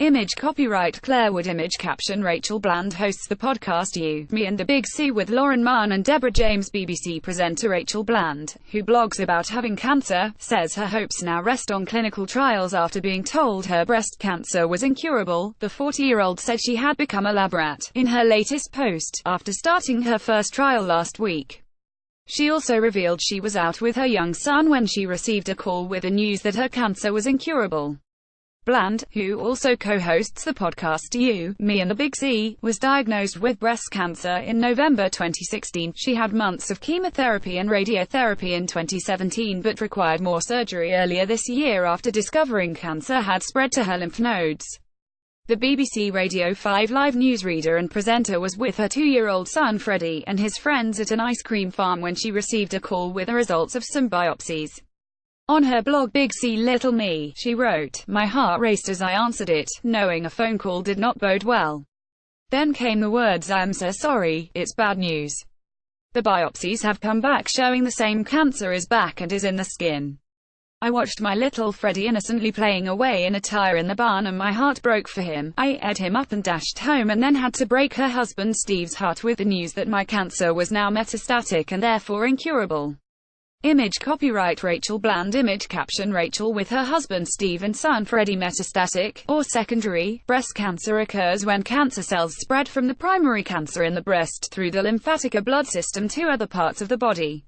Image copyright Claire Wood. Image caption Rachel Bland hosts the podcast You, Me and the Big C with Lauren Mann and Deborah James. BBC presenter Rachel Bland, who blogs about having cancer, says her hopes now rest on clinical trials after being told her breast cancer was incurable. The 40-year-old said she had become a lab rat in her latest post, after starting her first trial last week. She also revealed she was out with her young son when she received a call with the news that her cancer was incurable. Bland, who also co-hosts the podcast You, Me and the Big C, was diagnosed with breast cancer in November 2016. She had months of chemotherapy and radiotherapy in 2017 but required more surgery earlier this year after discovering cancer had spread to her lymph nodes. The BBC Radio 5 live newsreader and presenter was with her 2-year-old son Freddie and his friends at an ice cream farm when she received a call with the results of some biopsies. On her blog Big C Little Me, she wrote, "My heart raced as I answered it, knowing a phone call did not bode well. Then came the words, I am so sorry, it's bad news. The biopsies have come back showing the same cancer is back and is in the skin. I watched my little Freddie innocently playing away in a tire in the barn and my heart broke for him. I ate him up and dashed home and then had to break her husband Steve's heart with the news that my cancer was now metastatic and therefore incurable." Image copyright Rachel Bland. Image caption Rachel with her husband Steve and son Freddie. Metastatic, or secondary, breast cancer occurs when cancer cells spread from the primary cancer in the breast through the lymphatic or blood system to other parts of the body.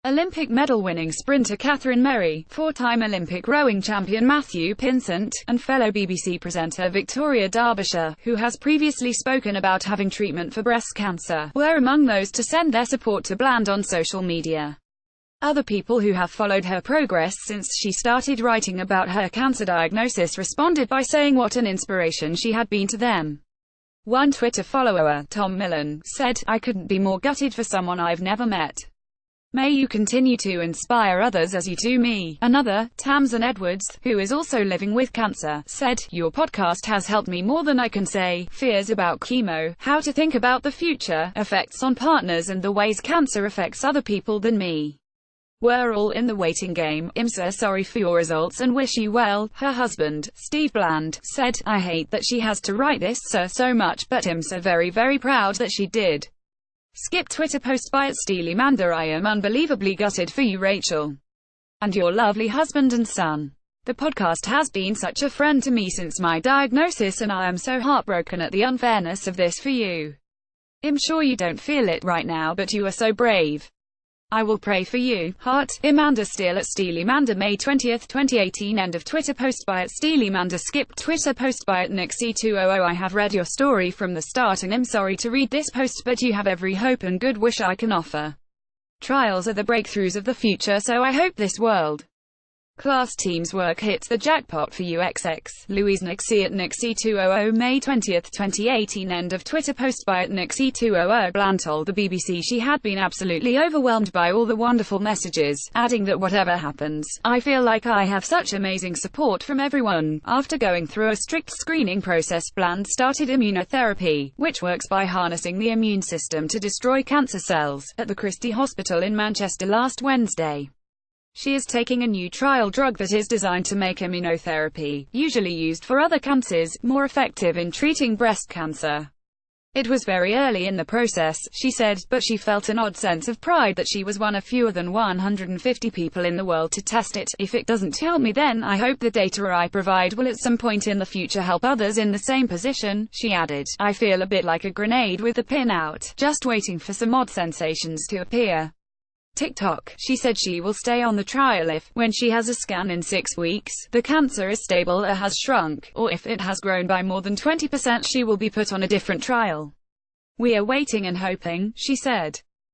Olympic medal-winning sprinter Catherine Merry, 4-time Olympic rowing champion Matthew Pinsent, and fellow BBC presenter Victoria Derbyshire, who has previously spoken about having treatment for breast cancer, were among those to send their support to Bland on social media. Other people who have followed her progress since she started writing about her cancer diagnosis responded by saying what an inspiration she had been to them. One Twitter follower, Tom Millen, said, "I couldn't be more gutted for someone I've never met. May you continue to inspire others as you do me." Another, Tamsin Edwards, who is also living with cancer, said, "Your podcast has helped me more than I can say. Fears about chemo, how to think about the future, effects on partners and the ways cancer affects other people than me. We're all in the waiting game. I'm so sorry for your results and wish you well." Her husband, Steve Bland, said, "I hate that she has to write this so much, but I'm so very proud that she did." Skip Twitter post by @SteelyManda. "I am unbelievably gutted for you, Rachel, and your lovely husband and son. The podcast has been such a friend to me since my diagnosis and I am so heartbroken at the unfairness of this for you. I'm sure you don't feel it right now, but you are so brave. I will pray for you. Heart, Amanda Steele @SteelyManda. May 20, 2018. End of Twitter post by @SteelyManda. Skip Twitter post by @NickC200. I have read your story from the start and am sorry to read this post, but you have every hope and good wish I can offer. Trials are the breakthroughs of the future, so I hope this world class team's work hits the jackpot for you. XX. Louise NickC @NickC200. May 20, 2018. End of Twitter post by @NickC200. Bland told the BBC she had been absolutely overwhelmed by all the wonderful messages, adding that whatever happens, I feel like I have such amazing support from everyone. After going through a strict screening process, Bland started immunotherapy, which works by harnessing the immune system to destroy cancer cells, at the Christie Hospital in Manchester last Wednesday. She is taking a new trial drug that is designed to make immunotherapy, usually used for other cancers, more effective in treating breast cancer. It was very early in the process, she said, but she felt an odd sense of pride that she was one of fewer than 150 people in the world to test it. If it doesn't help me, then I hope the data I provide will at some point in the future help others in the same position, she added. I feel a bit like a grenade with the pin out, just waiting for some odd sensations to appear. TikTok. She said she will stay on the trial if, when she has a scan in 6 weeks, the cancer is stable or has shrunk, or if it has grown by more than 20%, she will be put on a different trial. We are waiting and hoping, she said.